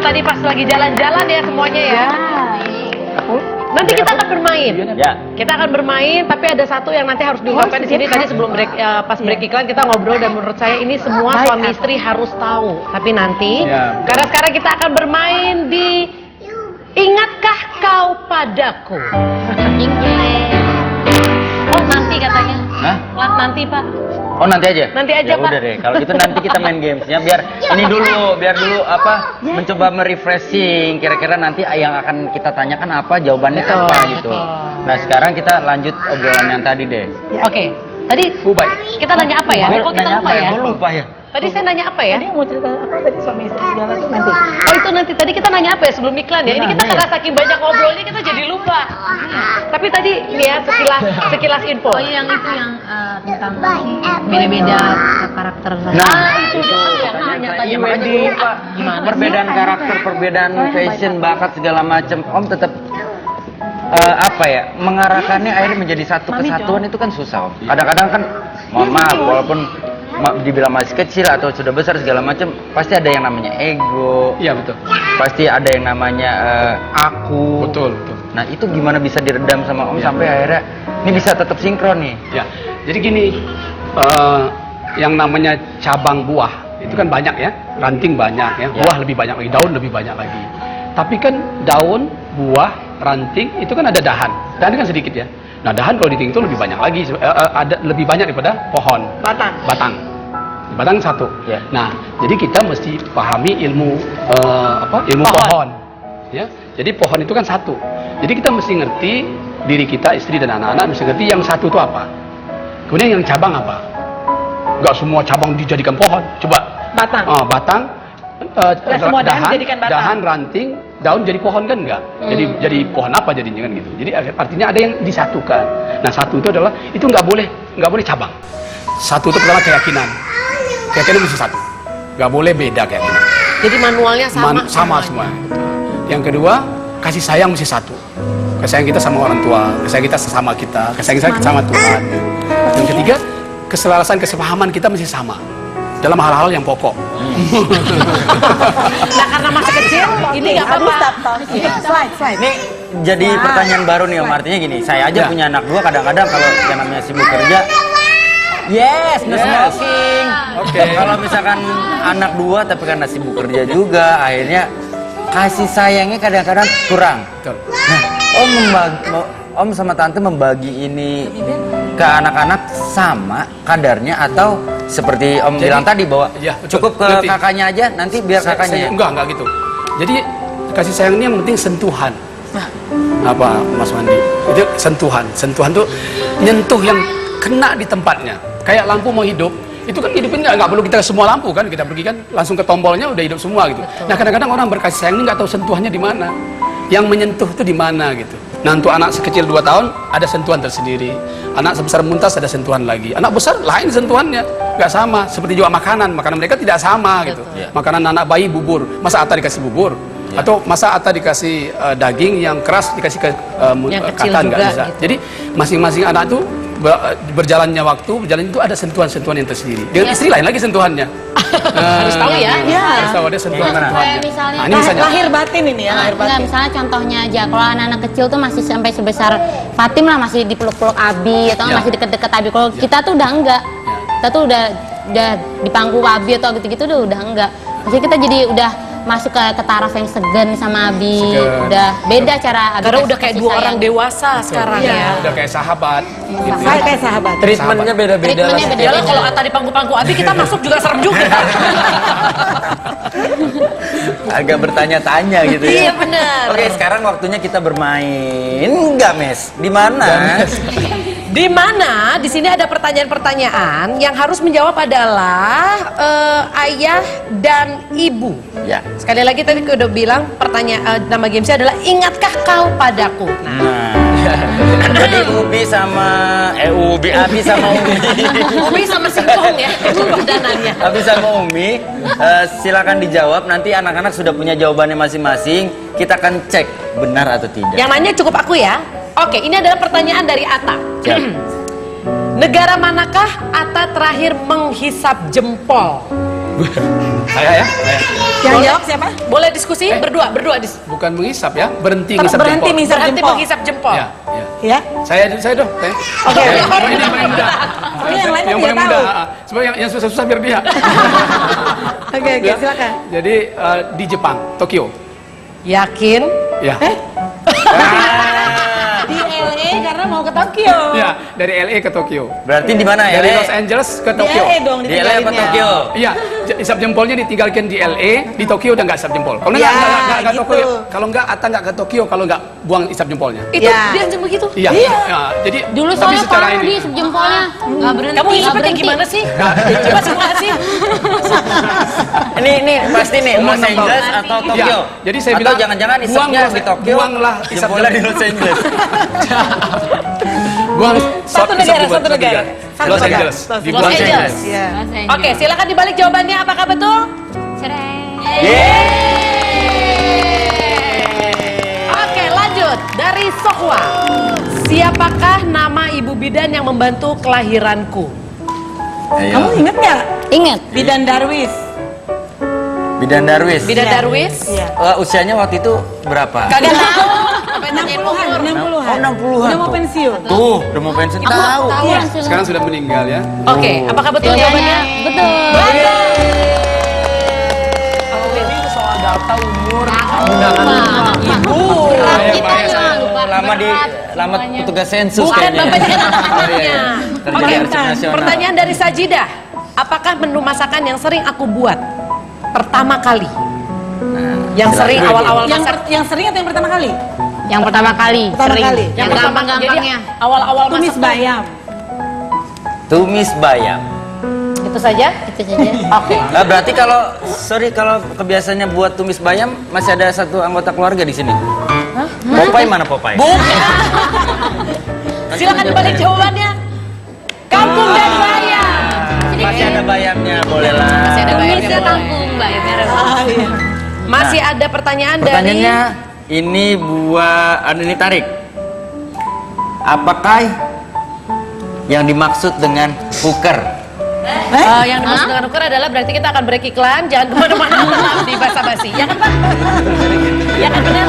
tadi pas lagi jalan-jalan ya semuanya ya. Nanti kita akan bermain. Ya. Kita akan bermain, tapi ada satu yang nanti harus diungkapkan di sini. Tadi sebelum break, pas break iklan kita ngobrol dan menurut saya ini semua suami istri harus tahu. Tapi nanti, karena sekarang kita akan bermain di Ingatkah Kau Padaku? Oh nanti katanya. Hah? Nanti Pak. Oh nanti aja? Nanti aja, ya, Pak. Udah deh, kalau gitu nanti kita main gamesnya. Biar dulu apa, mencoba merefreshing. Kira-kira nanti yang akan kita tanyakan apa, jawabannya apa gitu. Nah sekarang kita lanjut obrolan yang tadi deh. Oke. Tadi kita nanya apa ya? Kok kita lupa ya? Gue lupa ya. Tadi saya nanya apa ya? Tadi mau cerita apa tadi suami istri segala itu nanti. Oh itu nanti. Tadi kita nanya apa ya sebelum iklan ya? Ini kita karena saking banyak ngobrolnya kita jadi lupa. Tapi tadi ini ya sekilas info. Oh yang itu yang tentang beda-beda karakter. Nah itu yang nanya tadi. Iya makanya gue lupa. Perbedaan karakter, perbedaan fashion, bakat segala macam. Om tetap apa ya, mengarahkannya akhirnya menjadi satu kesatuan itu kan susah Om. Kadang-kadang kan, mohon maaf, walaupun dibilang masih kecil atau sudah besar segala macam, pasti ada yang namanya ego. Iya betul. Pasti ada yang namanya aku. Betul, betul. Nah itu gimana bisa diredam sama Om sampai akhirnya ini bisa tetap sinkron nih? Ya, jadi gini, yang namanya cabang buah itu kan banyak ya, ranting banyak ya, buah lebih banyak lagi, daun lebih banyak lagi. Tapi kan daun, buah, ranting itu kan ada dahan kan sedikit ya. Nah dahan kalau dihitung itu lebih banyak lagi, ada lebih banyak daripada pohon. Batang satu. Ya. Nah jadi kita mesti pahami ilmu ilmu pohon. Ya, jadi pohon itu kan satu. Jadi kita mesti ngerti diri kita, istri dan anak-anak mesti ngerti yang satu itu apa. Kemudian yang cabang apa? Enggak semua cabang dijadikan pohon. Coba batang. Semua dahan dijadikan batang. Dahan, ranting, daun jadi pohon kan enggak? Jadi pohon apa jadinya kan gitu. Jadi artinya ada yang disatukan. Nah, satu itu adalah itu enggak boleh cabang. Satu itu pertama keyakinan. Keyakinan mesti satu. Enggak boleh beda keyakinan. Jadi manualnya sama semua. Yang kedua, kasih sayang mesti satu. Kasih sayang kita sama orang tua, kasih sayang kita sesama kita, kasih sayang kita sama Tuhan. Yang ketiga, keselarasan kesepahaman kita mesti sama dalam hal-hal yang pokok. Nah karena masih kecil, ini nggak apa-apa. Slide. Ini jadi pertanyaan baru nih Om, artinya gini, saya aja punya anak dua, kadang-kadang kalau yang namanya sibuk kerja, no smoking. Oke. Kalau misalkan anak dua tapi karena sibuk kerja juga, akhirnya kasih sayangnya kadang-kadang kurang. Betul. Nah, Om sama Tante membagi ini ke anak-anak sama kadarnya atau seperti Om bilang tadi bahwa cukup ke kakaknya aja, nanti biar kakaknya. Enggak gitu. Jadi kasih sayang ini yang penting sentuhan. Apa Mas Wandi? Itu sentuhan. Sentuhan tuh nyentuh yang kena di tempatnya. Kayak lampu mau hidup, itu kan hidupnya nggak perlu kita semua lampu kan, kita pergi kan langsung ke tombolnya udah hidup semua gitu. Nah kadang-kadang orang berkasih sayang ini nggak tahu sentuhannya di mana, yang menyentuh itu di mana gitu. Nah untuk anak sekecil 2 tahun ada sentuhan tersendiri, anak sebesar Muntas ada sentuhan lagi, anak besar lain sentuhannya, nggak sama. Seperti juga makanan mereka tidak sama gitu. Makanan anak bayi bubur, masa Atta dikasih bubur, atau masa Atta dikasih daging yang keras dikasih ke katan nggak bisa. Gitu. Jadi masing-masing anak tuh berjalannya waktu, itu ada sentuhan-sentuhan yang tersendiri. Dengan istri lain lagi sentuhannya. Harus tahu ya. Harus tahu ada sentuhan-sentuhannya. Kayak misalnya, Nah, ini misalnya. Lahir batin ini ya, lahir batin. Misalnya contohnya aja, kalau anak-anak kecil tuh masih sampai sebesar Fatim lah, masih dipeluk-peluk Abi atau masih deket-deket Abi. Kalau kita tuh udah enggak. Kita tuh udah di pangku Abi atau gitu-gitu udah enggak. Maksudnya kita jadi udah masuk ke taraf yang segan sama Abi. Udah beda cara Abi. Karena udah kayak dua orang dewasa sekarang ya. Udah kayak sahabat. Gitu. Saya kayak sahabat. Treatmentnya beda-beda lah. Yalah kalau Atta di pangku-pangku Abi kita masuk juga serem juga. Agak bertanya-tanya gitu ya. Iya benar. Oke, sekarang waktunya kita bermain games. Di mana? Di mana di sini ada pertanyaan-pertanyaan yang harus menjawab adalah ayah dan ibu. Ya. Sekali lagi tadi aku udah bilang nama gamesnya adalah Ingatkah Kau Padaku. Nah. Jadi Abi sama Umi Umi sama Singkong ya padanannya. Abi sama Umi silakan dijawab, nanti anak-anak sudah punya jawabannya masing-masing, kita akan cek benar atau tidak. Yang nanya cukup aku ya. Oke, ini adalah pertanyaan dari Atta. Siap. Negara manakah Atta terakhir menghisap jempol? Saya ya, saya. Yang jawab siapa? Boleh diskusi berdua Bukan mengisap ya, berhenti ngisap Berhenti jempol. ngisap berhenti jempol. menghisap jempol. Ya, ya. Ya. Saya dong. Saya. Oke. Ini yang paling muda. Ini yang lain Yang tidak paling muda. tahu. Sebab yang susah-susah biar dia. Oke, Ya. silakan. Jadi di Jepang, Tokyo. Yakin? Ya. Di LA karena mau ke Tokyo. Ya, dari LA ke Tokyo. Berarti di mana ya? Dari Los Angeles ke Di Tokyo. LA dong Di LA apa ditinggalinnya. Tokyo? Iya, isap jempolnya ditinggalkan di LA, di Tokyo udah nggak isap jempol. Kalau Ya, nggak gitu. Tokyo, kalau nggak Atta nggak ke Tokyo, kalau nggak buang isap jempolnya. Itu Ya. dia langsung begitu. Iya. Ya, jadi Dulu tapi soalnya secara parah ini. di jempolnya. Nggak berhenti. Kamu nggak hisapnya kayak berhenti. gimana sih? Coba simulasi. Ini pasti nih Umur Los 6 tahun. Angeles atau Tokyo. Iya, jadi saya atau bilang, jangan-jangan isapnya buanglah- di Tokyo, buanglah isap jempolnya di Los Angeles. Buang Satu isap negara, jempol satu negara. Satu Los negara. Angeles. Di Los Angeles. Iya. Oke, silakan dibalik jawabannya. Apakah betul? Oke, lanjut. Dari Sohwa. Siapakah nama ibu bidan yang membantu kelahiranku? Kamu ingat nggak? Ingat. Bidan Darwis. Bidan Darwis. Bidan Iya. Darwis? Iya. Usianya waktu itu berapa? Kagak tahu. Apa yang nanyain 60-an, umur? 60-an. Oh, 60-an Udah mau tuh. pensiun. Tuh, udah mau pensiun. Aku Tahu. tahu Iya. hasilnya. Sekarang sudah meninggal ya. Oke, apakah betul jawabannya? Betul. Kalau ini soal data umur. Ibu. Lama petugas sensus Bukan, kayaknya. bapaknya kan anak-anaknya. Terjadi Oke, arsip nasional. pertanyaan dari Sajidah. Apakah menu masakan yang sering aku buat pertama kali? Yang sering awal-awal masak. Yang sering atau yang pertama kali? Yang pertama kali. Pertama sering. kali. Yang gampang-gampangnya. Awal-awal Tumis masak. bayam. Tumis bayam. Itu saja? Itu saja. Oke. Berarti kalau kebiasaannya buat tumis bayam masih ada satu anggota keluarga di sini. Popeye mana Popeye? Silakan dibalik jawabannya. Kampung dan bayam. Masih ada bayamnya, boleh lah. Masih ada bayamnya, Tumisnya boleh. kampung, Mbak. Ya, beres. Ah, iya. Masih ada pertanyaan dari Pertanyaannya ini buat ini tarik. Apakah yang dimaksud dengan cooker? yang dimaksud dengan ukur adalah berarti kita akan break iklan. Jangan kemana-mana di basa-basi. Ya kan Pak? Ya kan benar?